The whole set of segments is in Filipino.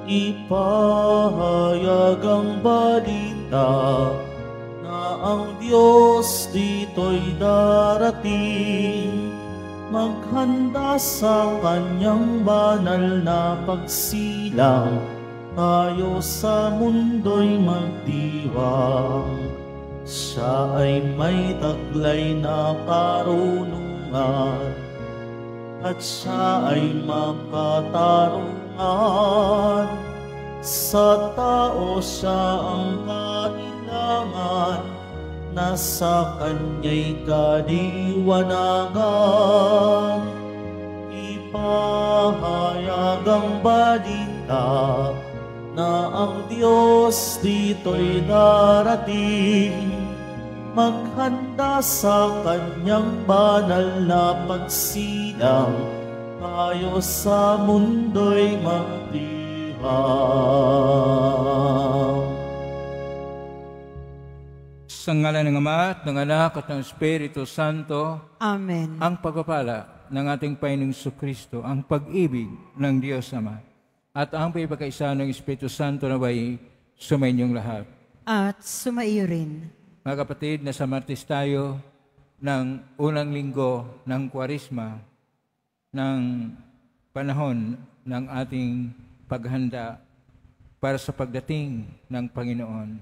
Ipahayag ang balita na ang Diyos dito'y darating. Maghanda sa kanyang banal na pagsilang, tayo sa mundo'y magdiwang. Siya ay may taglay na karunungan, at siya ay makatarungan. Sa tao siya ang kailangan, nasa kanya'y kaliwanagan. Ipahayag ang balita na ang Diyos dito'y darating. Maghanda sa kanyang banal na pagsilang, tayo sa mundo'y magdiwang. Sa ngalan ng Ama at ng Anak at ng Espiritu Santo. Amen. Ang pagpapala ng ating Panginoong Jesucristo, ang pag-ibig ng Diyos Ama, at ang pagkakaisa ng Espiritu Santo na ba'y sumainyong lahat. At sumaiyo rin. Mga kapatid, nasa Martes tayo ng unang linggo ng Kwaresma, ng panahon ng ating paghanda para sa pagdating ng Panginoon.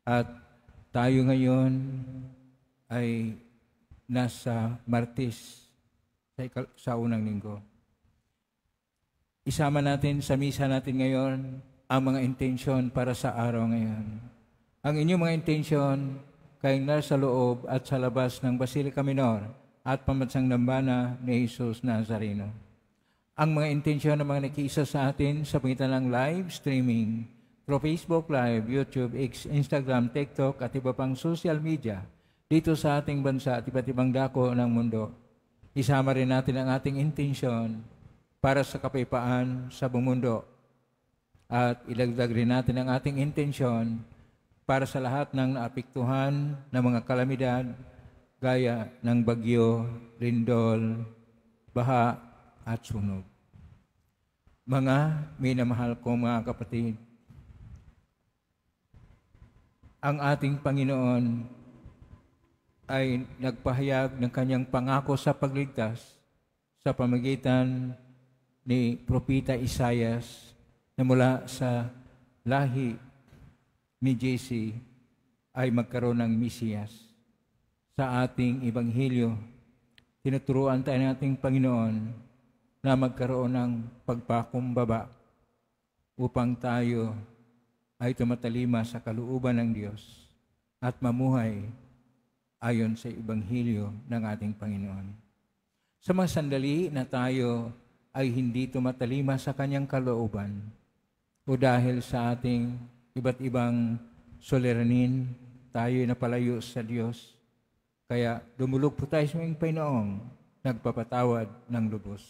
At tayo ngayon ay nasa Martes sa unang linggo. Isama natin sa misa natin ngayon ang mga intensyon para sa araw ngayon. Ang inyong mga intensyon kayong nasa loob at sa labas ng Basilica Minor at Pambansang Dambana ni Jesus Nazareno. Ang mga intensyon ng mga nakiisa sa atin sa pagitan ng live streaming through Facebook Live, YouTube, X, Instagram, TikTok at iba pang social media dito sa ating bansa at iba't ibang dako ng mundo. Isama rin natin ang ating intensyon para sa kapayapaan sa buong mundo. At ilagdag rin natin ang ating intensyon para sa lahat ng naapektuhan ng mga kalamidad gaya ng bagyo, lindol, baha at sunog. Mga minamahal kong mga kapatid, ang ating Panginoon ay nagpahayag ng kanyang pangako sa pagligtas sa pamamagitan ni Propeta Isaias na mula sa lahi ni Jesse ay magkaroon ng Mesiyas. Sa ating Ebanghelyo, tinuturuan tayo ng ating Panginoon na magkaroon ng pagpakumbaba upang tayo ay tumatalima sa kalooban ng Diyos at mamuhay ayon sa Ebanghelyo ng ating Panginoon. Sa mga sandali na tayo ay hindi tumatalima sa kanyang kalooban o dahil sa ating iba't ibang suliranin, tayo napalayo sa Diyos. Kaya dumulog po tayo sa aming Panginoong nagpapatawad ng lubos.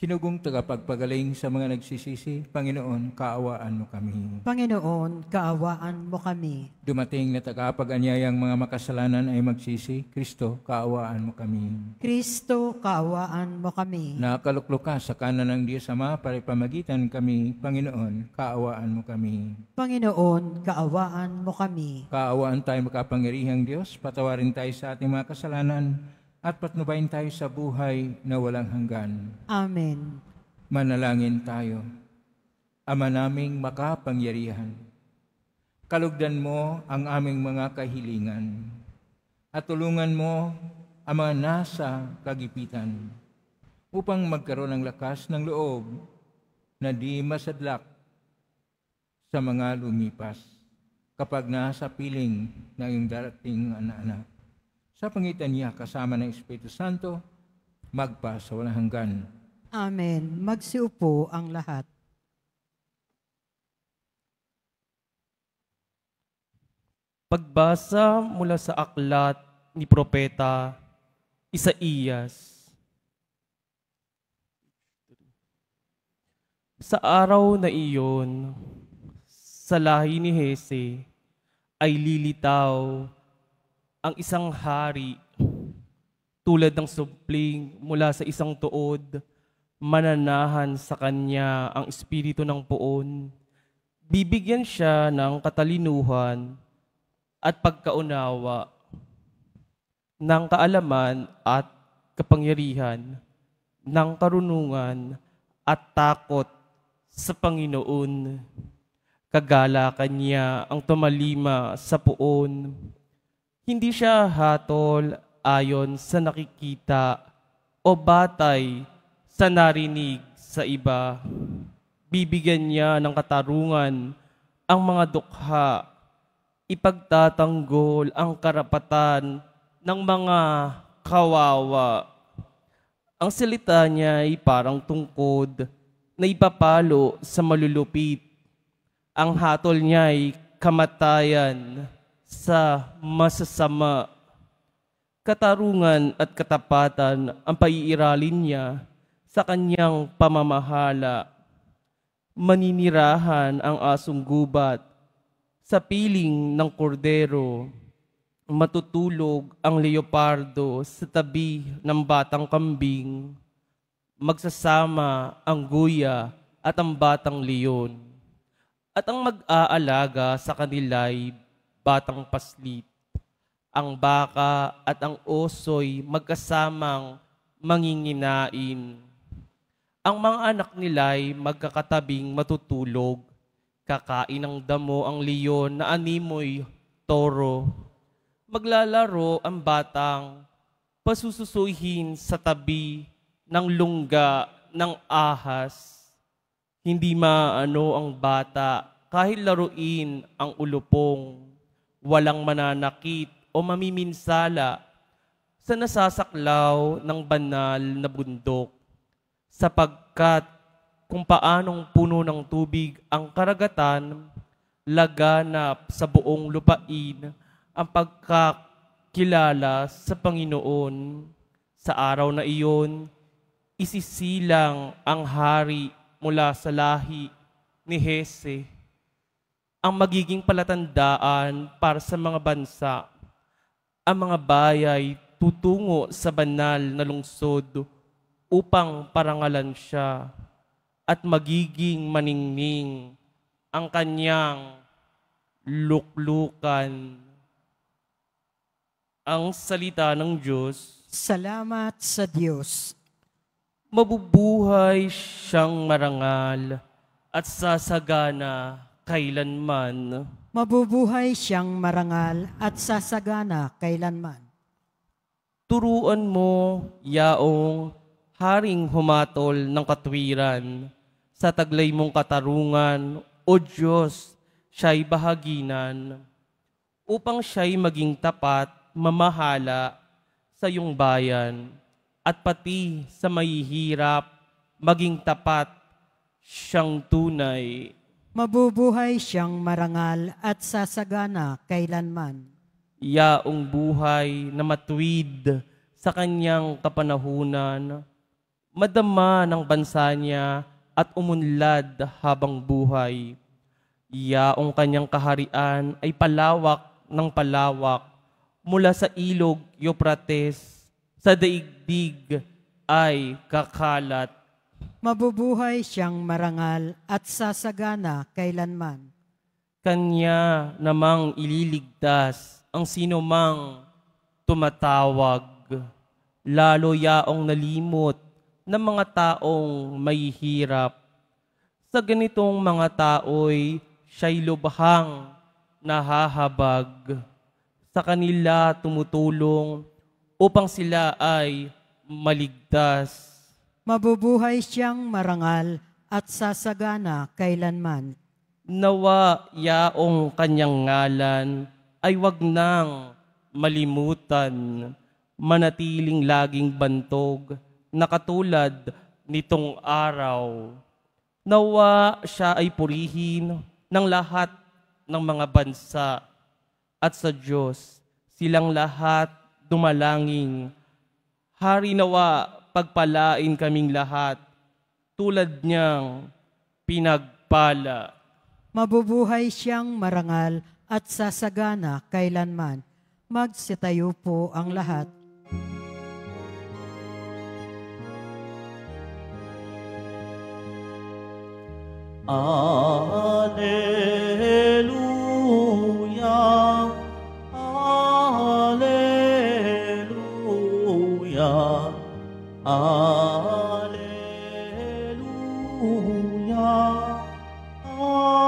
Sinugong tagapagpagaling sa mga nagsisisi, Panginoon, kaawaan mo kami. Panginoon, kaawaan mo kami. Dumating na tagapag-anyayang mga makasalanan ay magsisi, Kristo, kaawaan mo kami. Kristo, kaawaan mo kami. Nakaluklok ka sa kanan ng Diyos Ama para ipamagitan kami, Panginoon, kaawaan mo kami. Panginoon, kaawaan mo kami. Kaawaan tayo makapangyarihang Diyos, patawarin tayo sa ating mga kasalanan, at patnubayin tayo sa buhay na walang hanggan. Amen. Manalangin tayo. Ama naming makapangyarihan, kalugdan mo ang aming mga kahilingan at tulungan mo ang mga nasa kagipitan upang magkaroon ng lakas ng loob na di masadlak sa mga lumipas kapag nasa piling na iyong darating anak-anak. Sa pangitan niya, kasama ng Espiritu Santo, magpa sa walang hanggan. Amen. Magsiupo ang lahat. Pagbasa mula sa aklat ni Propeta Isaías. Sa araw na iyon, sa lahi ni Jese ay lilitaw ang isang hari tulad ng supling mula sa isang tuod mananahan sa kanya ang espiritu ng poon. Bibigyan siya ng katalinuhan at pagkaunawa, ng kaalaman at kapangyarihan, ng karunungan at takot sa Panginoon. Kagalakan niya ang tumalima sa poon. Hindi siya hatol ayon sa nakikita o batay sa narinig sa iba. Bibigyan niya ng katarungan ang mga dukha. Ipagtatanggol ang karapatan ng mga kawawa. Ang salita niya ay parang tungkod na ipapalo sa malulupit. Ang hatol niya ay kamatayan sa masasama. Katarungan at katapatan ang paiiralin niya sa kanyang pamamahala. Maninirahan ang asong gubat sa piling ng kordero. Matutulog ang leopardo sa tabi ng batang kambing. Magsasama ang guya at ang batang leon. At ang mag-aalaga sa kanila'y batang paslit. Ang baka at ang oso'y magkasamang manginginain. Ang mga anak nila'y magkakatabing matutulog. Kakain ng damo ang leon na animoy toro. Maglalaro ang batang pasususuhin sa tabi ng lungga ng ahas. Hindi maano ang bata kahit laruin ang ulupong. Walang mananakit o mamiminsala sa nasasaklaw ng banal na bundok, sapagkat kung paanong puno ng tubig ang karagatan, laganap sa buong lupain ang pagkakilala sa Panginoon. Sa araw na iyon, isisilang ang hari mula sa lahi ni Hese, ang magiging palatandaan para sa mga bansa. Ang mga bayay tutungo sa banal na lungsod upang parangalan siya at magiging maningning ang kanyang luklukan. Ang salita ng Diyos. Salamat sa Diyos. Mabubuhay siyang marangal at sasagana kailanman. Mabubuhay siyang marangal at sasagana kailanman. Turuan mo, yaong haring humatol ng katwiran, sa taglay mong katarungan, O Diyos, siya'y bahaginan, upang siya'y maging tapat, mamahala sa iyong bayan, at pati sa mahihirap, maging tapat siyang tunay. Mabubuhay siyang marangal at sasagana kailanman. Yaong buhay na matuwid sa kanyang kapanahunan, madama ng bansa niya at umunlad habang buhay. Yaong kanyang kaharian ay palawak ng palawak mula sa ilog Euphrates, sa daigdig ay kakalat. Mabubuhay siyang marangal at sasagana kailanman. Kanya namang ililigtas ang sinumang tumatawag, lalo yaong nalimot ng mga taong may hirap. Sa ganitong mga tao'y siya'y lubhang nahahabag. Sa kanila tumutulong upang sila ay maligtas. Mabubuhay siyang marangal at sasagana kailanman. Nawa yaong kanyang ngalan ay wag nang malimutan, manatiling laging bantog na katulad nitong araw. Nawa siya ay purihin ng lahat ng mga bansa at sa Diyos silang lahat dumalangin. Hari nawa pagpalain kaming lahat tulad niyang pinagpala. Mabubuhay siyang marangal at sasagana kailanman. Magsitayo po ang lahat. Alleluia, Alleluia, Alleluia, Alleluia.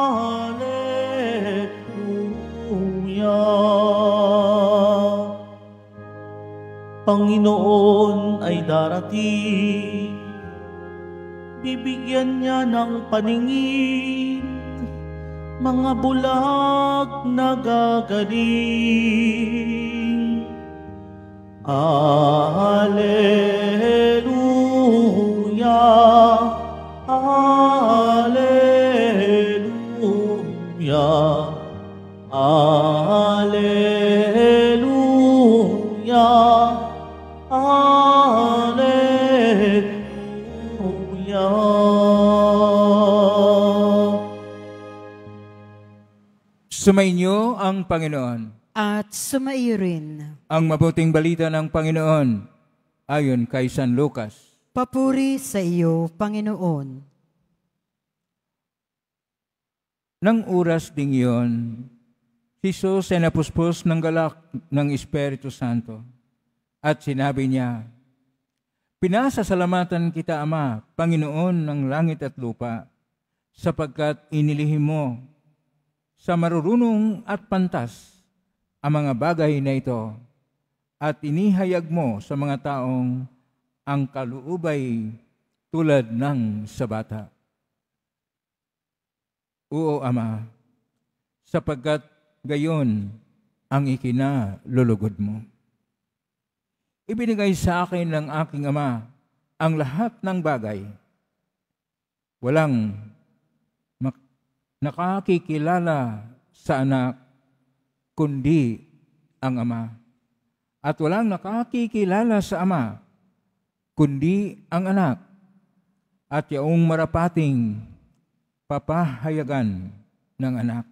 Panginoon ay darating, bibigyan niya ng paningin mga bulag na gagaling. Alleluia, Alleluia, Alleluia, Alleluia. Sumainyo ang Panginoon. At sumaiyo rin. Ang mabuting balita ng Panginoon ayon kay San Lucas. Papuri sa iyo, Panginoon. Nang oras ding iyon, si Jesus ay napuspos ng galak ng Espiritu Santo at sinabi niya, "Pinasasalamatan kita, Ama, Panginoon ng langit at lupa, sapagkat inilihim mo sa marurunong at pantas ang mga bagay na ito at inihayag mo sa mga taong ang kaluubay tulad ng sa bata. Oo, Ama, sapagkat gayon ang ikinalulugod mo. Ibinigay sa akin ng aking Ama ang lahat ng bagay. Walang nakakikilala sa anak kundi ang Ama. At walang nakakikilala sa Ama kundi ang anak. At yaong marapating papahayagan ng anak."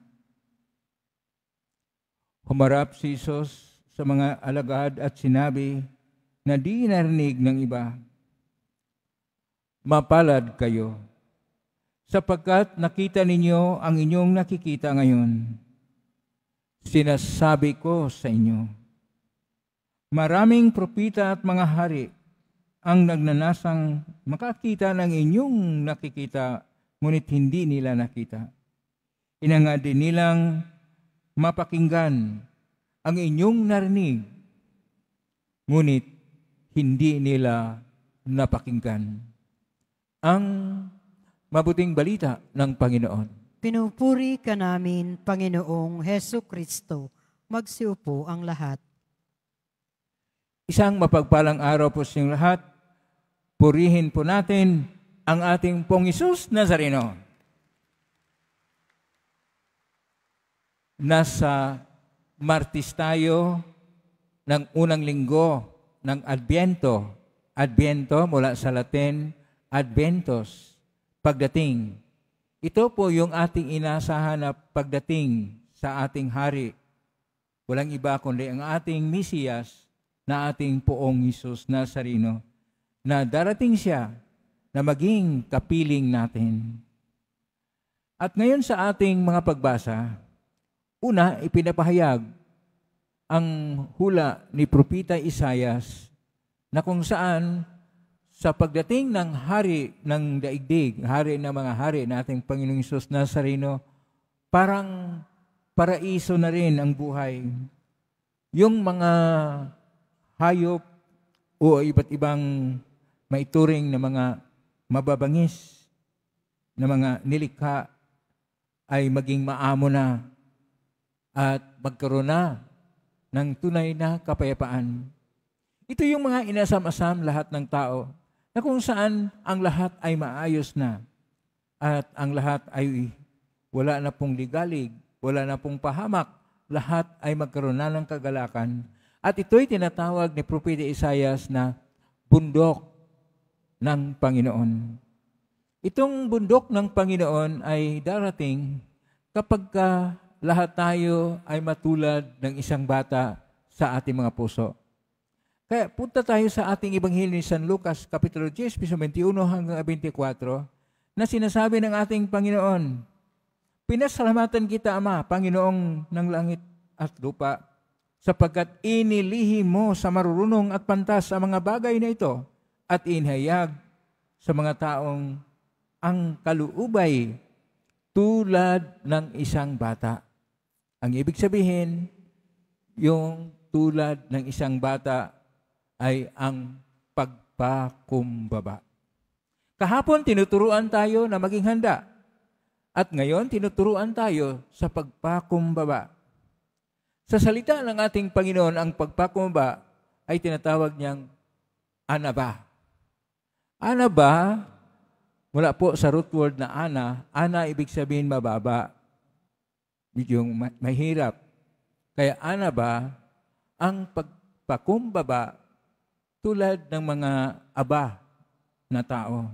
Humarap si Jesus sa mga alagad at sinabi na di narinig ng iba, "Mapalad kayo, sapagkat nakita ninyo ang inyong nakikita ngayon. Sinasabi ko sa inyo, maraming propita at mga hari ang nagnanasang makakita ng inyong nakikita, ngunit hindi nila nakita. Inangad din nilang mapakinggan ang inyong narinig, ngunit hindi nila napakinggan." Ang mabuting balita ng Panginoon. Pinupuri ka namin, Panginoong Hesu Kristo. Magsiupo ang lahat. Isang mapagpalang araw po sa inyong lahat. Purihin po natin ang ating Pong Hesus Nazareno. Nasa Martes tayo ng unang linggo ng Adbyento. Adbyento mula sa Latin, Adventus, pagdating. Ito po yung ating inasahan na pagdating sa ating hari. Walang iba kundi ang ating Mesiyas na ating Poong Hesus Nazareno, na darating siya na maging kapiling natin. At ngayon sa ating mga pagbasa, una ipinapahayag ang hula ni Propeta Isaias na kung saan sa pagdating ng hari ng daigdig, hari ng mga hari nating Panginoong Hesus Nazareno, parang paraiso na rin ang buhay. Yung mga hayop o iba't ibang maituring na mga mababangis na mga nilikha ay maging maamo na at magkaroon na ng tunay na kapayapaan. Ito yung mga inasam-asam lahat ng tao, na kung saan ang lahat ay maayos na at ang lahat ay wala na pong ligalig, wala na pong pahamak, lahat ay magkaroon na ng kagalakan. At ito'y tinatawag ni Propeta Isaias na bundok ng Panginoon. Itong bundok ng Panginoon ay darating kapag lahat tayo ay matulad ng isang bata sa ating mga puso. Kaya punta tayo sa ating Ebanghelyo ni San Lucas, Kapitulo 10, verso 21 hanggang 24. na sinasabi ng ating Panginoon, "Pinasalamatan kita, Ama, Panginoong ng langit at lupa, sapagkat inilihim mo sa marurunong at pantas ang mga bagay na ito at inihayag sa mga taong ang kaluubay tulad ng isang bata." Ang ibig sabihin, yung tulad ng isang bata ay ang pagpakumbaba. Kahapon, tinuturuan tayo na maging handa. At ngayon, tinuturuan tayo sa pagpakumbaba. Sa salita ng ating Panginoon, ang pagpakumbaba ay tinatawag niyang anaba. Anaba, mula po sa root word na ana ibig sabihin mababa. Yung mahirap. Kaya anaba, ang pagpakumbaba tulad ng mga aba na tao.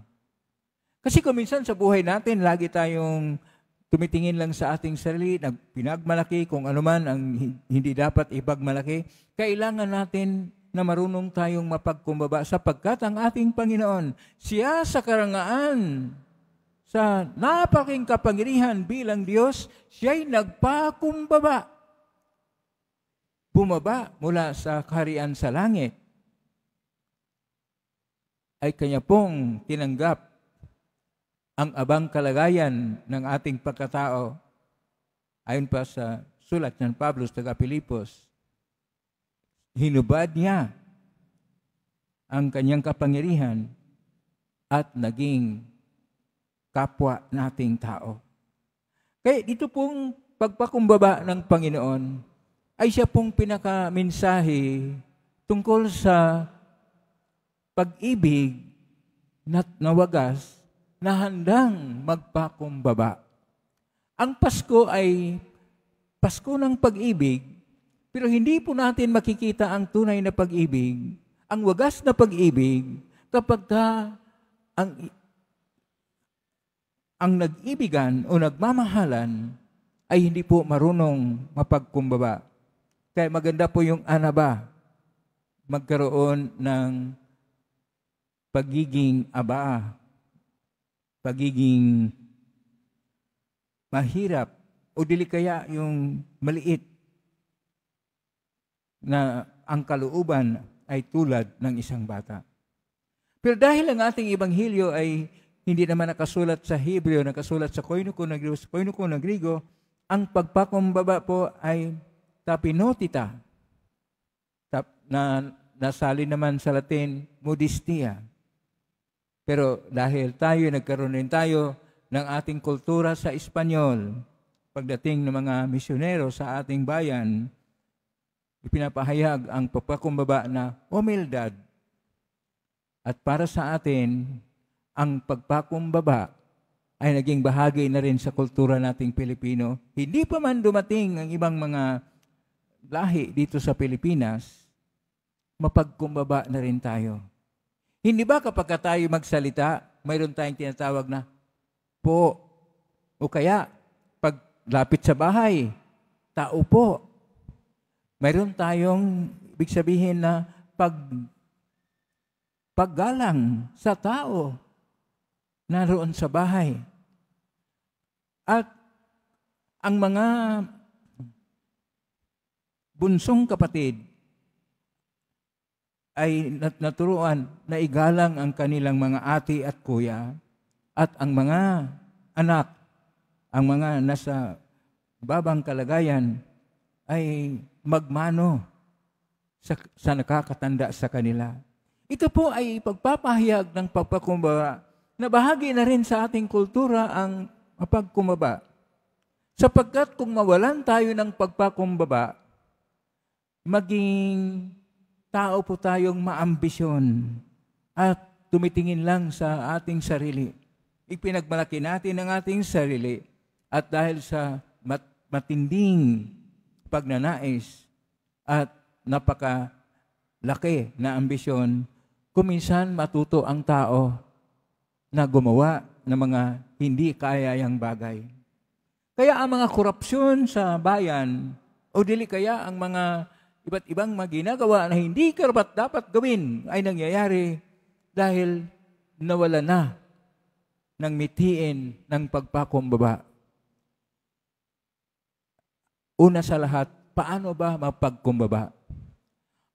Kasi kung minsan sa buhay natin, lagi tayong tumitingin lang sa ating sarili, pinagmalaki kung ano man ang hindi dapat ipagmalaki. Kailangan natin na marunong tayong mapagkumbaba sapagkat ang ating Panginoon, siya sa karangaan, sa napaking kapangyarihan bilang Diyos, siya'y nagpakumbaba. Bumaba mula sa kaharian sa langit. Ay kanya pong tinanggap ang abang kalagayan ng ating pagkatao. Ayon pa sa sulat ng Pablo sa taga-Pilipos, hinubad niya ang kanyang kapangyarihan at naging kapwa nating tao. Kaya dito pong pagpakumbaba ng Panginoon ay siya pong pinakaminsahe tungkol sa pag-ibig na wagas na handang magpakumbaba. Ang Pasko ay Pasko ng pag-ibig, pero hindi po natin makikita ang tunay na pag-ibig, ang wagas na pag-ibig, kapag ang nag-ibigan o nagmamahalan ay hindi po marunong mapagkumbaba. Kaya maganda po yung anaba, magkaroon ng pagiging aba, pagiging mahirap, o dili kaya yung maliit na ang kalooban ay tulad ng isang bata. Pero dahil ang ating Ebanghelyo ay hindi naman nakasulat sa Hebreo, nakasulat sa Koinoko ng Grigo, ang pagpakumbaba po ay tapinotita, na nasalin naman sa Latin, modestia. Pero dahil nagkaroon rin tayo ng ating kultura sa Espanyol, pagdating ng mga misyonero sa ating bayan, ipinapahayag ang pagpakumbaba na humildad. At para sa atin, ang pagpakumbaba ay naging bahagi na rin sa kultura nating Pilipino. Hindi pa man dumating ang ibang mga lahi dito sa Pilipinas, mapagkumbaba na rin tayo. Hindi ba kapag tayo magsalita, mayroon tayong tinatawag na po, o kaya pag lapit sa bahay, tao po. Mayroon tayong ibig sabihin na paggalang sa tao naroon sa bahay. At ang mga bunsong kapatid ay naturuan na igalang ang kanilang mga ate at kuya, at ang mga anak, ang mga nasa babang kalagayan ay magmano sa nakakatanda sa kanila. Ito po ay pagpapahayag ng pagpakumbaba na bahagi na rin sa ating kultura ang mapagkumbaba. Sapagkat kung mawalan tayo ng pagpakumbaba, maging tao po tayong maambisyon at tumitingin lang sa ating sarili. Ipinagmalaki natin ang ating sarili at dahil sa matinding pagnanais at napakalaki na ambisyon, kuminsan matuto ang tao na gumawa ng mga hindi kayayang bagay. Kaya ang mga korupsyon sa bayan o dili kaya ang mga iba't ibang mga ginagawa na hindi karapat-dapat gawin ay nangyayari dahil nawala na ng mitiin ng pagpakumbaba. Una sa lahat, paano ba mapagkumbaba?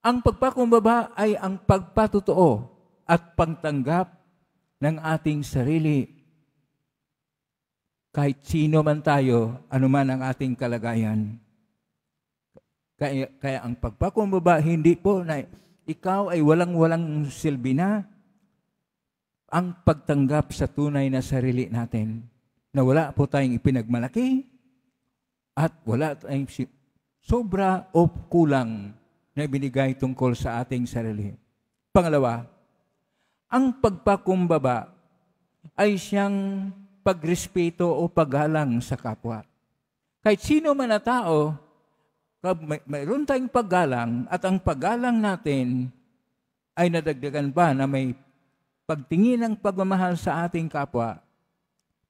Ang pagpakumbaba ay ang pagpatotoo at pagtanggap ng ating sarili. Kahit sino man tayo, anuman ang ating kalagayan. Kaya ang pagpakumbaba, hindi po na ikaw ay walang-walang silbi na. Ang pagtanggap sa tunay na sarili natin, na wala po tayong ipinagmalaki at wala tayong sobra o kulang na binigay tungkol sa ating sarili. Pangalawa, ang pagpakumbaba ay siyang pagrespeto o paggalang sa kapwa. Kahit sino man na tao, mayroon tayong paggalang at ang paggalang natin ay nadagdagan pa na may pagtingin ng pagmamahal sa ating kapwa,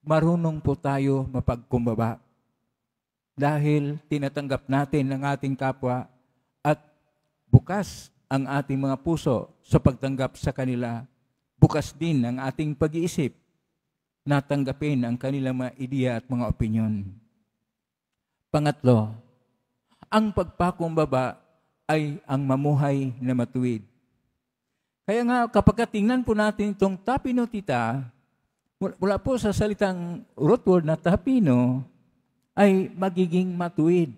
marunong po tayo mapagkumbaba. Dahil tinatanggap natin ang ating kapwa at bukas ang ating mga puso sa pagtanggap sa kanila. Bukas din ang ating pag-iisip na tanggapin ang kanilang mga ideya at mga opinyon. Pangatlo, ang pagpakumbaba ay ang mamuhay na matuwid. Kaya nga, kapag tingnan po natin itong tapino tita, mula po sa salitang root word na tapino, ay magiging matuwid.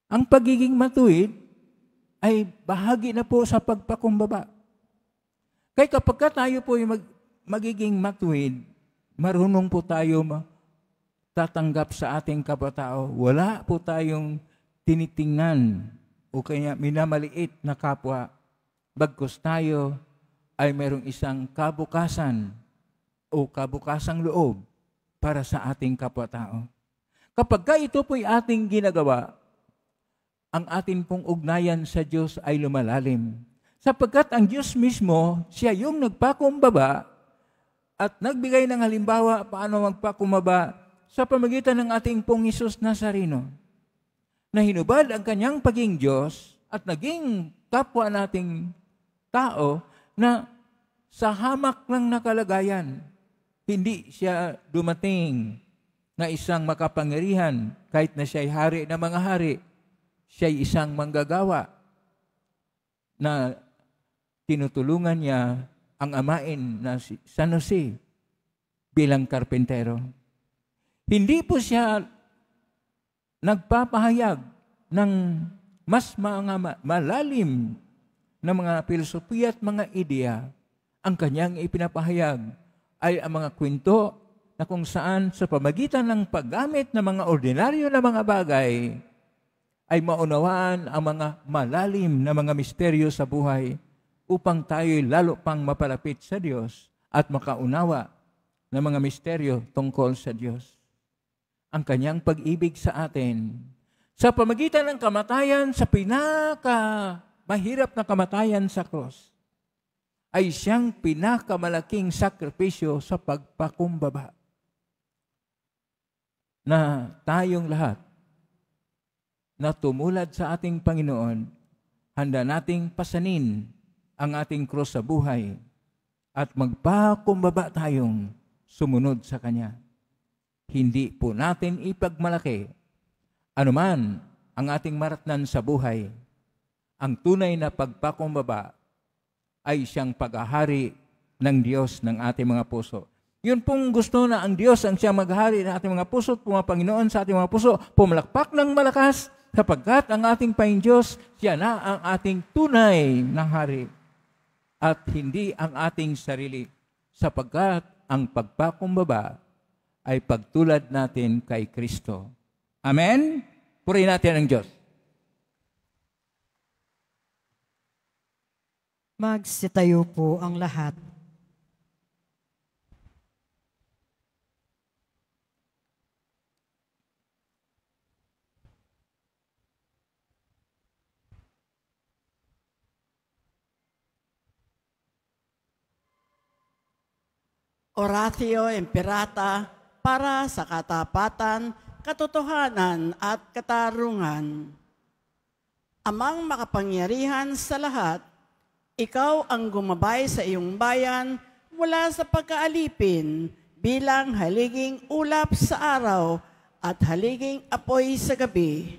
Ang pagiging matuwid ay bahagi na po sa pagpakumbaba. Kaya kapag tayo po ay magiging matuwid, marunong po tayo tatanggap sa ating kapwa-tao. Wala po tayong tinitingnan o kaya minamaliit na kapwa. Bagkus tayo ay mayroong isang kabukasan o kabukasang loob para sa ating kapwa-tao. Kapag ito po'y ating ginagawa, ang atin pong ugnayan sa Diyos ay lumalalim. Sapagkat ang Diyos mismo, siya yung nagpakumbaba at nagbigay ng halimbawa paano magpakumbaba sa pamagitan ng ating pong Hesus Nazareno, na hinubad ang kanyang paging Diyos at naging kapwa nating tao na sa hamak ng nakalagayan. Hindi siya dumating na isang makapangyarihan kahit na siya'y hari na mga hari. Siya'y isang manggagawa na tinutulungan niya ang amain na si San Jose bilang karpentero. Hindi po siya nagpapahayag ng mas mga malalim na mga filosofiya at mga ideya. Ang kanyang ipinapahayag ay ang mga kwento na kung saan sa pamagitan ng paggamit ng mga ordinaryo na mga bagay ay maunawaan ang mga malalim na mga misteryo sa buhay upang tayo'y lalo pang mapalapit sa Diyos at makaunawa ng mga misteryo tungkol sa Diyos. Ang kanyang pag-ibig sa atin sa pamagitan ng kamatayan sa mahirap na kamatayan sa cross ay siyang pinakamalaking sakripisyo sa pagpakumbaba na tayong lahat na tumulad sa ating Panginoon, handa nating pasanin ang ating krus sa buhay at magpakumbaba tayong sumunod sa Kanya. Hindi po natin ipagmalaki anuman ang ating maratnan sa buhay. Ang tunay na pagpakumbaba ay siyang paghahari ng Diyos ng ating mga puso. Yun pong gusto na ang Diyos ang siyang maghahari ng ating mga puso at Panginoon sa ating mga puso, pumalakpak ng malakas sapagkat ang ating Panginoon Diyos, siya na ang ating tunay na hari at hindi ang ating sarili sapagkat ang pagpakumbaba ay pagtulad natin kay Kristo. Amen? Purihin natin ang Diyos. Magsitayo po ang lahat. Oratio Imperata para sa katapatan, katotohanan at katarungan. Amang makapangyarihan sa lahat, ikaw ang gumabay sa iyong bayan mula sa pagkaalipin bilang haliging ulap sa araw at haliging apoy sa gabi.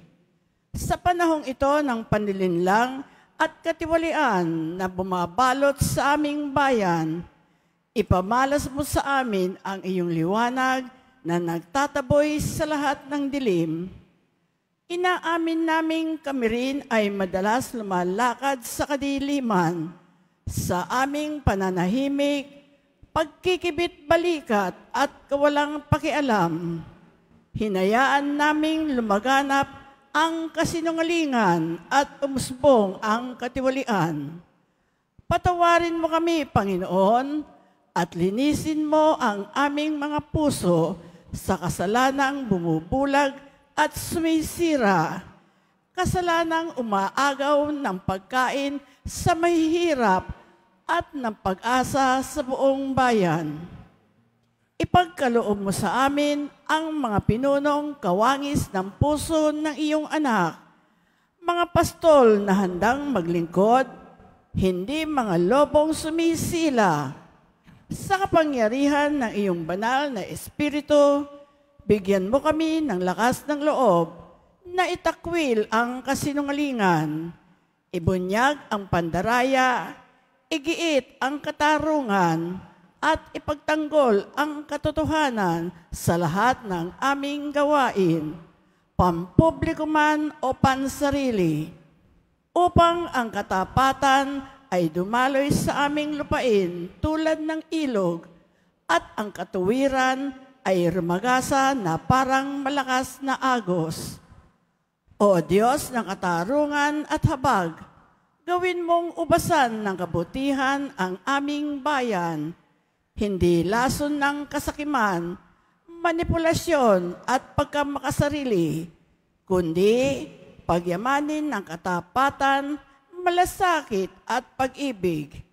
Sa panahong ito ng panlilinlang at katiwalian na bumabalot sa aming bayan, ipamalas mo sa amin ang iyong liwanag na nagtataboy sa lahat ng dilim. Inaamin naming kami rin ay madalas lumalakad sa kadiliman, sa aming pananahimik, pagkikibit balikat at kawalang pakialam. Hinayaan naming lumaganap ang kasinungalingan at umusbong ang katiwalian. Patawarin mo kami, Panginoon, at linisin mo ang aming mga puso sa kasalanang bumubulag at sumisira, kasalanang umaagaw ng pagkain sa mahihirap at ng pag-asa sa buong bayan. Ipagkaloob mo sa amin ang mga pinunong kawangis ng puso ng iyong anak, mga pastol na handang maglingkod, hindi mga lobong sumisila. Sa kapangyarihan ng iyong banal na Espiritu, bigyan mo kami ng lakas ng loob na itakwil ang kasinungalingan, ibunyag ang pandaraya, igiit ang katarungan, at ipagtanggol ang katotohanan sa lahat ng aming gawain, pampubliko man o pansarili, upang ang katapatan ay dumaloy sa aming lupain tulad ng ilog, at ang katuwiran ay rumagasa na parang malakas na agos. O Diyos ng katarungan at habag, gawin mong ubasan ng kabutihan ang aming bayan, hindi lason ng kasakiman, manipulasyon at pagkamakasarili, kundi pagyamanin ng katapatan, malasakit at pag-ibig.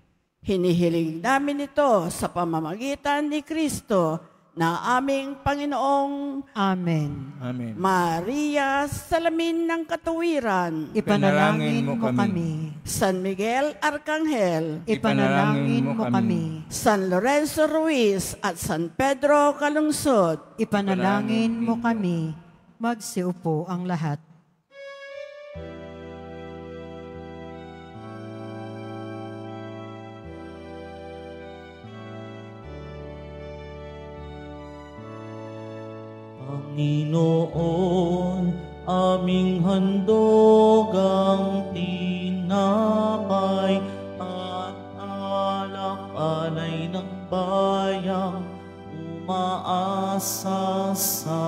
Hinihiling namin ito sa pamamagitan ni Kristo na aming Panginoong Amen. Amen. Maria, salamin ng katuwiran, Ipanalangin mo kami. San Miguel Arcangel, Ipanalangin mo kami. San Lorenzo Ruiz at San Pedro Calungsod, Ipanalangin mo kami. Magsiupo ang lahat. Panginoon, aming handog ang tinapay at alak-alay ng bayang umaasa sa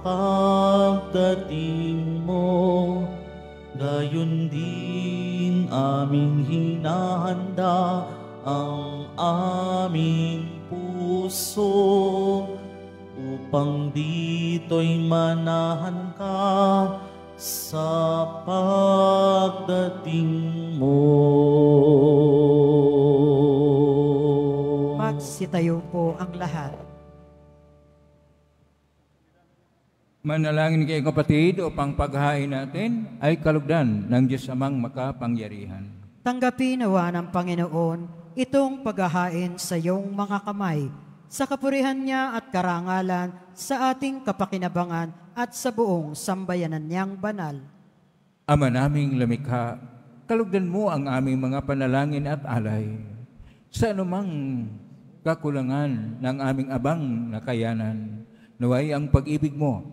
pagdating mo. Gayon din aming hinahanda ang aming puso upang dito'y manahan ka sa pagdating mo. Magsitayo po ang lahat. Manalangin kayo kapatid upang paghahain natin ay kalugdan ng Diyos Amang makapangyarihan. Tanggapin nawa ng Panginoon itong paghahain sa iyong mga kamay, sa kapurihan niya at karangalan, sa ating kapakinabangan at sa buong sambayanan niyang banal. Ama naming lumikha, kalugdan mo ang aming mga panalangin at alay. Sa anumang kakulangan ng aming abang na kayanan, naway ang pag-ibig mo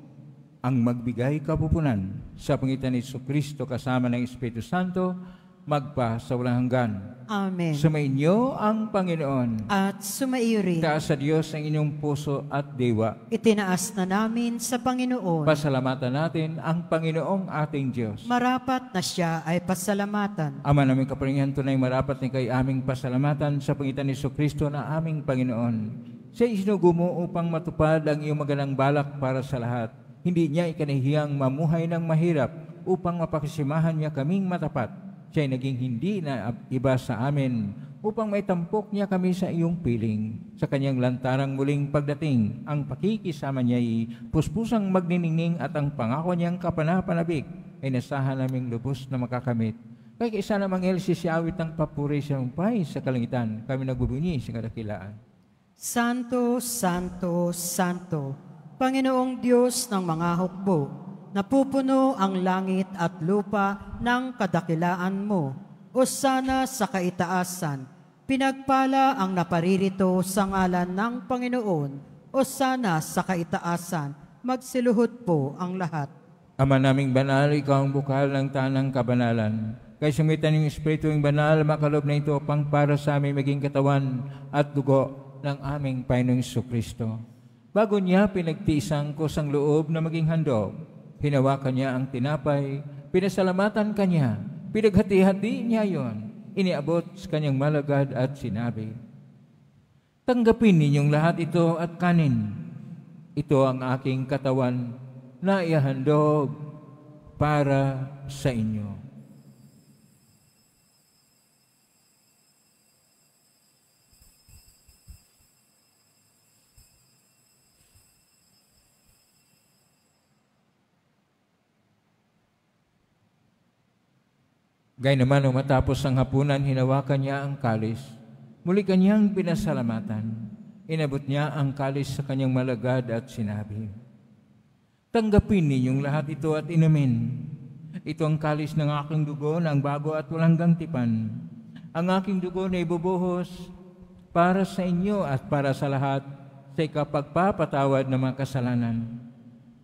ang magbigay kapupunan sa pangitan ni Jesucristo kasama ng Espiritu Santo, magpa sa walang hanggan. Amen. Sumainyo ang Panginoon. At sumaiyo rin. Taas sa Diyos ang inyong puso at diwa. Itinaas na namin sa Panginoon. Pasalamatan natin ang Panginoong ating Diyos. Marapat na siya ay pasalamatan. Ama namin kaparingan, tunay marapat ni kay aming pasalamatan sa pangitan ni Jesucristo na aming Panginoon. Siya isinugo mo upang matupad ang iyong magandang balak para sa lahat. Hindi niya ikanahiyang mamuhay ng mahirap upang mapakisimahan niya kaming matapat. Siya ay naging hindi na iba sa amin upang maitampok niya kami sa iyong piling. Sa kanyang lantarang muling pagdating, ang pakikisama niya ay puspusang magniningning at ang pangako niyang kapanapanabik ay nasahan naming lubos na makakamit. Kaya kaisa namang si awit ng papuri sa umpay sa kalangitan, kami nagbubunyi sa kadakilaan. Santo, Santo, Santo, Panginoong Diyos ng mga hukbo, napupuno ang langit at lupa ng kadakilaan mo. O sana sa kaitaasan, pinagpala ang naparirito sa ngalan ng Panginoon. O sana sa kaitaasan, magsiluhod po ang lahat. Ama naming banal, ikaw ang bukal ng tanang kabanalan. Kaya sumitan ng Espiritu yung banal, makalob na ito pang para sa aming maging katawan at dugo ng aming Panginoong Jesucristo. Bago niya pinagtiisang kusang loob na maging handog, hinawakan niya ang tinapay, pinasalamatan kanya, pinaghati-hati niya yon, iniabot sa kanyang malagad at sinabi, tanggapin ninyong lahat ito at kanin. Ito ang aking katawan na ihandog para sa inyo. Gayunman nung matapos ang hapunan, hinawakan niya ang kalis. Muli kanyang pinasalamatan. Inabot niya ang kalis sa kanyang malagad at sinabi, tanggapin ninyong lahat ito at inumin. Ito ang kalis ng aking dugo ng bago at walang gantipan. Ang aking dugo na ibubuhos para sa inyo at para sa lahat sa ikapagpapatawad ng mga kasalanan.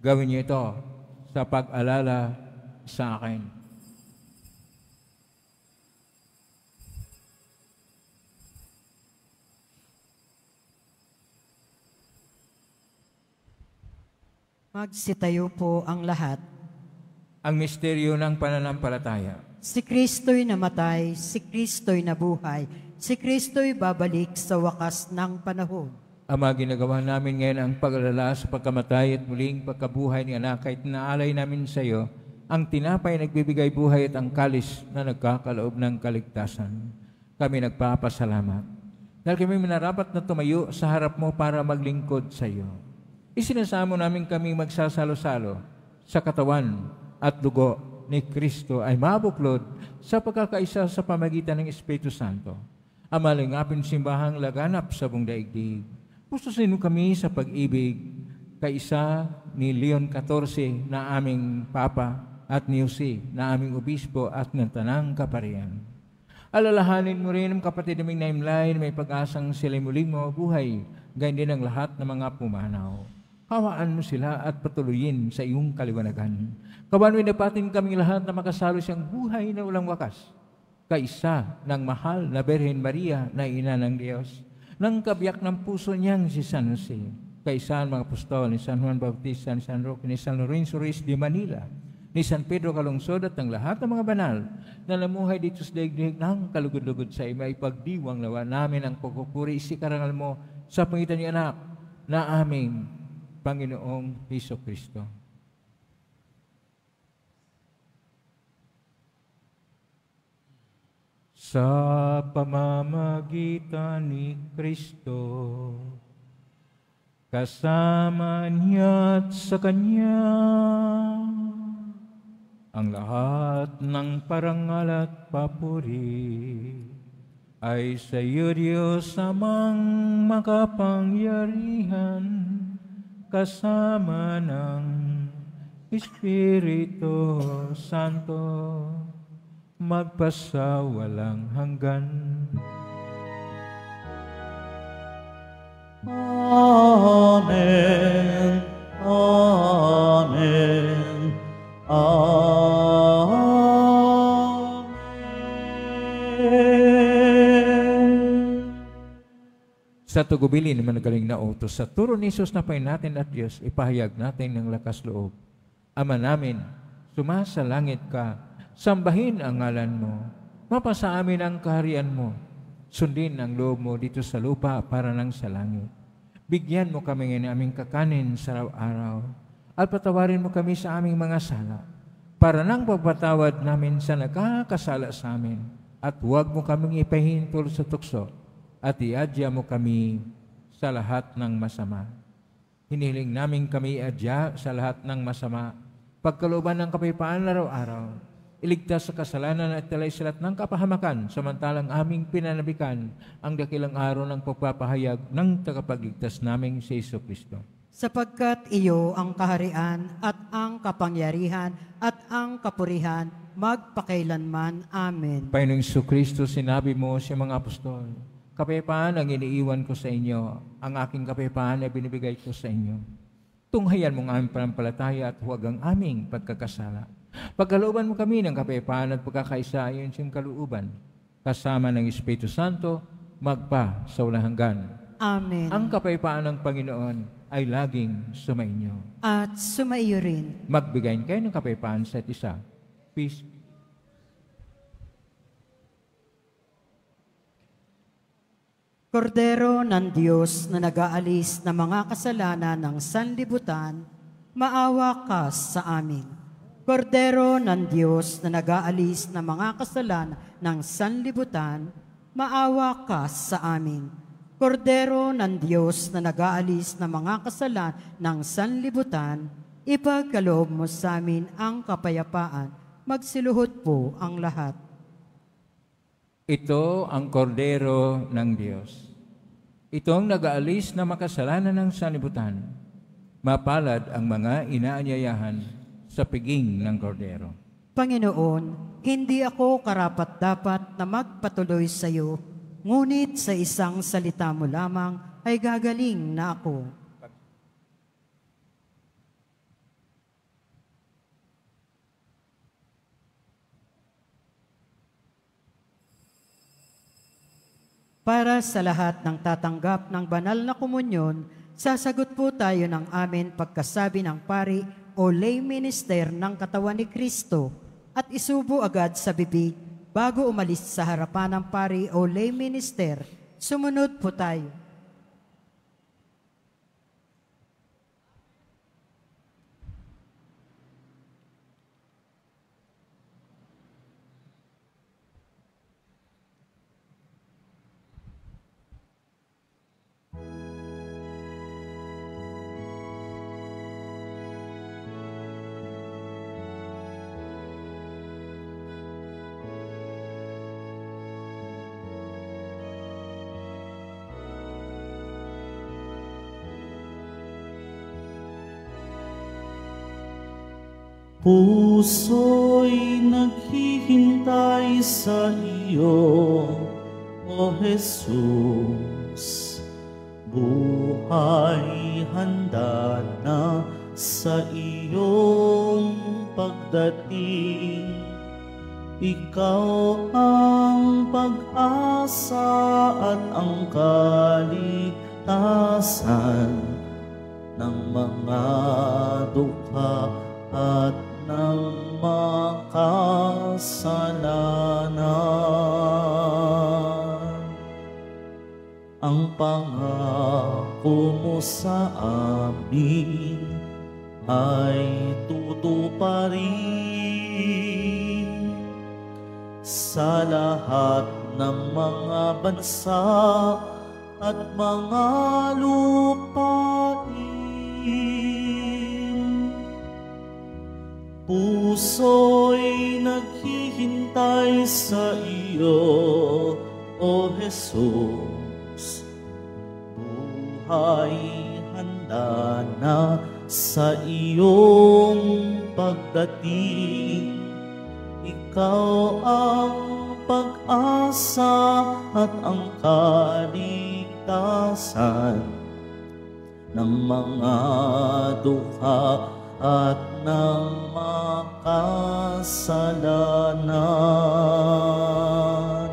Gawin niyo ito sa pag-alala sa akin. Magsitayo po ang lahat. Ang misteryo ng pananampalataya. Si Kristo'y namatay, si Kristo'y nabuhay, si Kristo'y babalik sa wakas ng panahon. Ama, ginagawa namin ngayon ang pag-alala sa pagkamatay at muling pagkabuhay ni anak, kahit naalay namin sa iyo ang tinapay nagbibigay buhay at ang kalis na nagkakaloob ng kaligtasan. Kami nagpapasalamat dahil kami minarapat na tumayo sa harap mo para maglingkod sa iyo. Isinasamo namin kami magsasalo-salo sa katawan at dugo ni Kristo ay mabuklod sa pagkakaisa sa pamagitan ng Espiritu Santo. Ama, lingapin simbahang laganap sa buong daigdig. Pustusin mo kami sa pag-ibig kaisa ni Leon XIV na aming Papa at ni Jose na aming Obispo at ng Tanang Kaparian. Alalahanin mo rin ang kapatid naming naimlay na may pag-asang sila'y muling mabuhay, gayon din ang lahat ng mga pumanaw. Hawaan mo sila at patuloyin sa iyong kaliwanagan. Kabanawin napatin kaming lahat na makasalo siyang buhay na walang wakas. Kaisa ng mahal na Birhen Maria na ina ng Diyos, ng kabiyak ng puso niyang si San Jose, kaisa ng mga apostol ni San Juan Bautista, ni San Roque, ni San Lorenzo Ruiz de Manila, ni San Pedro Calungsod at ng lahat ng mga banal na namuhay dito sa daigdig ng kalugod-lugod sa ima, ipagdiwang nawa namin ang pagpupuri isikarangal mo sa pangitan ni anak na aming Panginoong Jesucristo. Sa pamamagitan ni Kristo, kasama niya at sa Kanya, ang lahat ng parangal at papuri ay sa iyo, Diyos amang makapangyarihan, kasama ng Espiritu Santo, magpasawalang hanggan. Amen. Amen. Sa tugubilin naman nagaling na utos, sa turo ni Jesus na Panginoon natin at Diyos, ipahayag natin ng lakas loob. Ama namin, sumasalangit ka, sambahin ang ngalan mo, mapasa amin ang kaharian mo, sundin ang loob mo dito sa lupa para nang sa langit. Bigyan mo kami ng aming kakanin sa araw-araw, at patawarin mo kami sa aming mga sala, para nang pagpatawad namin sa nakakasala sa amin, at huwag mo kaming ipahintol sa tukso, at iadya mo kami sa lahat ng masama. Hinihiling namin kami iadya sa lahat ng masama, pagkalooban ng kapayapaan araw-araw, iligtas sa kasalanan at talay silat ng kapahamakan, samantalang aming pinanabikan ang dakilang araw ng pagpapahayag ng tagapagligtas naming si Jesucristo. Sapagkat iyo ang kaharian at ang kapangyarihan at ang kapurihan magpakailanman. Amen. Panginoong Jesucristo, sinabi mo sa mga apostol, kapayapaan ang iniiwan ko sa inyo, ang aking kapayapaan ay binibigay ko sa inyo. Tunghayan mo ang aming panampalataya at huwag ang aming pagkakasala. Pagkalooban mo kami ng kapayapaan at pagkakaisa ayon sa iyong kalooban, kasama ng Espiritu Santo, magpa sa walang hanggan. Amen. Ang kapayapaan ng Panginoon ay laging sumainyo. At sumaiyo rin. Magbigayin kayo ng kapayapaan sa isa. Peace. Kordero ng Diyos na nag-aalis ng mga kasalanan ng sanlibutan, maawa ka sa amin. Kordero ng Diyos na nag-aalis ng mga kasalanan ng sanlibutan, maawa ka sa amin. Kordero ng Diyos na nag-aalis ng mga kasalanan ng sanlibutan, ipagkaloob mo sa amin ang kapayapaan. Magsiluhod po ang lahat. Ito ang kordero ng Diyos. Itong nag-aalis na makasalanan ng sanlibutan. Mapalad ang mga inaanyayahan sa piging ng kordero. Panginoon, hindi ako karapat-dapat na magpatuloy sa iyo, ngunit sa isang salita mo lamang ay gagaling na ako. Para sa lahat ng tatanggap ng banal na komunyon, sasagot po tayo ng amin pagkasabi ng pari o lay minister ng katawan ni Kristo at isubo agad sa bibig bago umalis sa harapan ng pari o lay minister. Sumunod po tayo. Puso'y naghihintay sa iyo, O Jesus. Buhay handa na sa iyong pagdating. Ikaw ang pag-asa at ang kaligtasan ng mga dukha at ng makasalanan. Ang pangako mo sa amin ay tutuparin sa lahat ng mga bansa at mga lupain. Puso'y naghihintay sa iyo, O Jesus. Buhay handa na sa iyong pagdating. Ikaw ang pag-asa at ang kaligtasan ng mga dukha at ng makasalanan.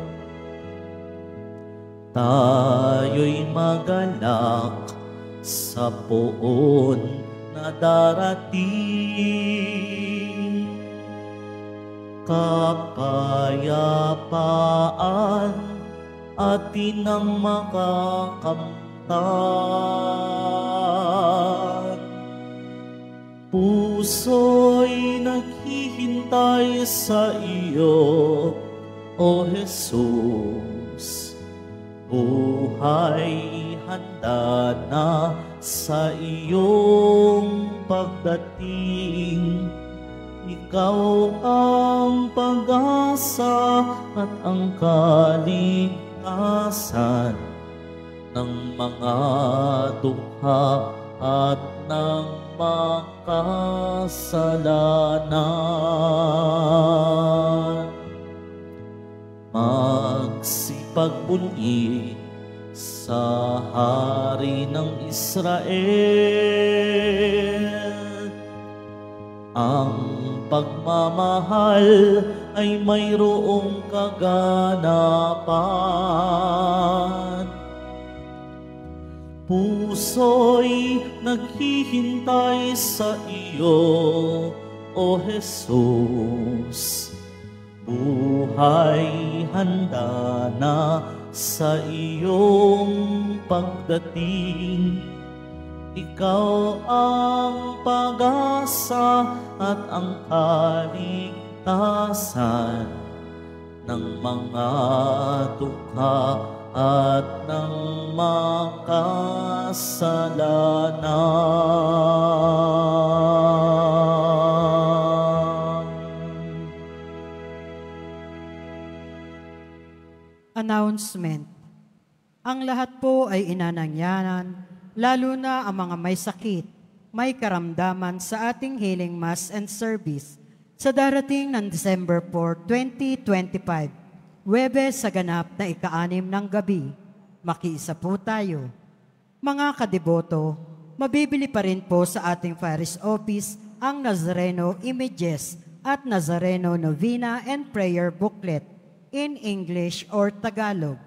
Tayo'y magalak sa poon na darating. Kapayapaan atin ang makakamtan. Puso'y naghihintay sa iyo, O Jesus. Buhay handa na sa iyong pagdating. Ikaw ang pag-asa at ang kaligtasan ng mga dukha at ng makasalanan. Magsipagbunyi sa Hari ng Israel. Ang pagmamahal ay mayroong kaganapan. Puso'y naghihintay sa iyo, O Jesus. Buhay handa na sa iyong pagdating. Ikaw ang pag-asa at ang kaligtasan ng mga dukha at ng makasalanan. Announcement. Ang lahat po ay inanangyanan, lalo na ang mga may sakit, may karamdaman sa ating healing mass and service sa darating ng December 4, 2025, Huwebes sa ganap na ika-6 ng gabi. Makiisa po tayo. Mga kadeboto, mabibili pa rin po sa ating Parish Office ang Nazareno Images at Nazareno Novena and Prayer Booklet in English or Tagalog.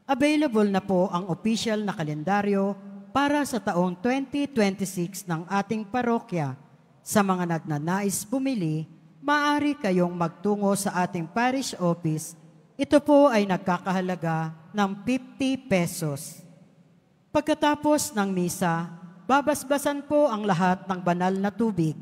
Available na po ang official na kalendaryo para sa taong 2026 ng ating parokya. Sa mga nagnanais bumili, maaari kayong magtungo sa ating parish office. Ito po ay nagkakahalaga ng 50 pesos. Pagkatapos ng misa, babasbasan po ang lahat ng banal na tubig.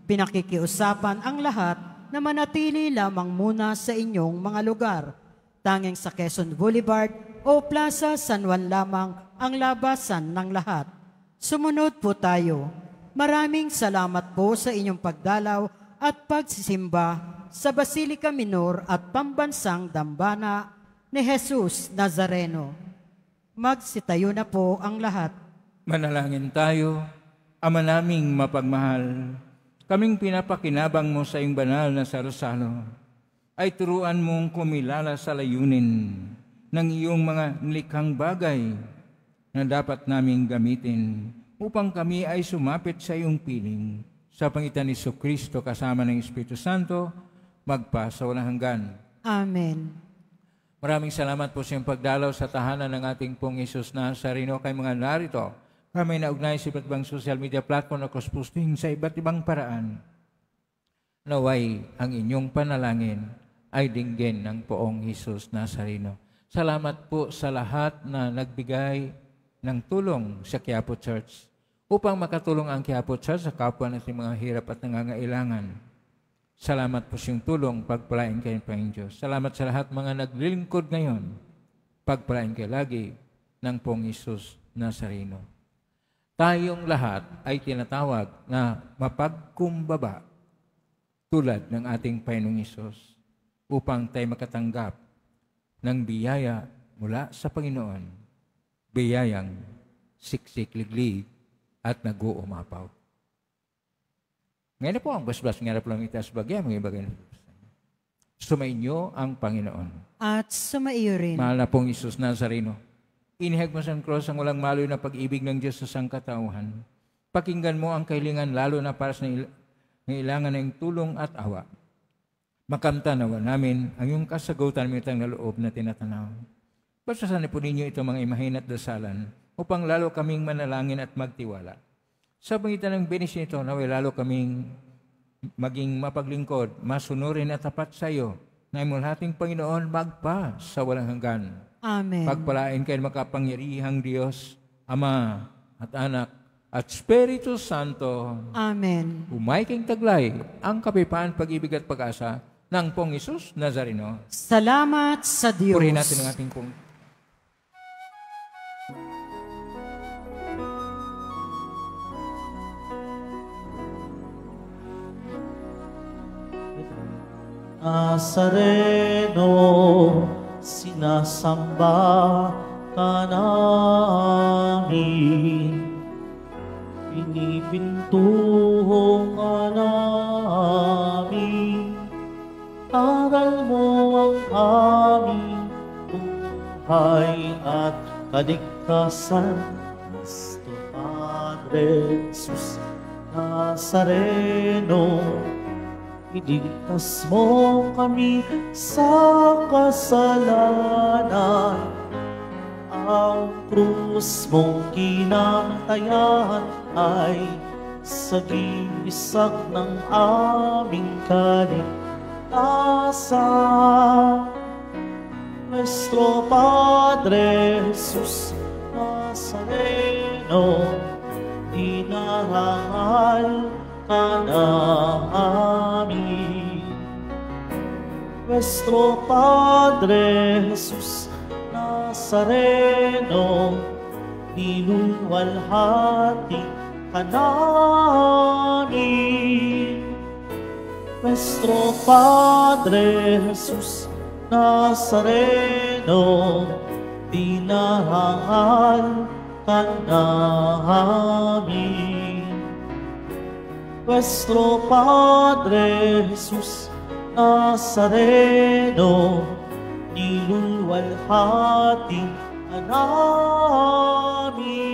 Pinakikiusapan ang lahat na manatili lamang muna sa inyong mga lugar. Tanging sa Quezon Boulevard o Plaza San Juan lamang ang labasan ng lahat. Sumunod po tayo. Maraming salamat po sa inyong pagdalaw at pagsisimba sa Basilica Minor at Pambansang Dambana ni Jesus Nazareno. Magsitayo na po ang lahat. Manalangin tayo, Ama naming mapagmahal, kaming pinapakinabang mo sa iyong banal na sarusalo, ay turuan mong kumilala sa layunin ng iyong mga nilikhang bagay na dapat naming gamitin upang kami ay sumapit sa iyong piling. Sa pangitan ni Jesucristo kasama ng Espiritu Santo, magpa sa walang hanggan. Amen. Maraming salamat po sa iyong pagdalaw sa tahanan ng ating pong Jesus Nazareno. Kay mga narito, kami naugnay sa iba't ibang social media platform o cross-posting sa iba't ibang paraan. Naway ang inyong panalangin ay dinggin ng poong Jesus Nazareno. Salamat po sa lahat na nagbigay ng tulong sa Quiapo Church upang makatulong ang Quiapo Church sa kapwa nating mga hirap at nangangailangan. Salamat po sa iyong tulong, pagpalain kayo ng Diyos. Salamat sa lahat mga naglilingkod ngayon, pagpalain kayo lagi ng pong Jesus Nazareno. Tayong lahat ay tinatawag na mapagkumbaba tulad ng ating Panginoong Isus upang tayo makatanggap ng biyaya mula sa Panginoon, biyayang siksik-liglig at nag-uumapaw. Ngayon po ang basbas nga na po lang itaas bagay, mga bagay na sumainyo ang Panginoon. At sumaiyo rin. Mahal na pong Isus Nazareno, inihag mo sa cross ang walang maloy na pag-ibig ng Diyos sa sangkatauhan. Pakinggan mo ang kahilingan lalo na para sa nangailangan ng tulong at awa. Makamtanawa namin ang iyong kasagutan mitang na loob na tinatanaw. Pasasanay po ninyo ito mga imahin at dasalan upang lalo kaming manalangin at magtiwala. Sa pangitan ng benisyon ito, naway lalo kaming maging mapaglingkod, masunurin at tapat sa iyo, na imulating Panginoon magpa sa walang hanggan. Amen. Pagpalain kayo makapangyarihang Diyos, Ama at Anak at Espiritu Santo. Amen. Umaiking taglay ang kapayapaan, pag-ibig at pag-asa ng pong Jesus Nazareno. Salamat sa Diyos. Purihin natin ang ating pong Nazareno, sinasamba ka namin. Pinipintuho ka namin. Aral mo ang aming buhay at kaligtasan. Cristo Padre Jesus Nazareno, iligtas mo kami sa kasalanan. Ang krus mong kinamatayan ay sagisag ng aming kaligtasan. Nuestro Padre Jesus Nazareno, dinarangal ka namin. Nuestro Padre Jesus Nazareno, niluwalhati ka namin. Nuestro Padre Jesus Nazareno, dinarangal ka namin. Nuestro Padre Jesus Nazareno, niluluwalhati ka namin.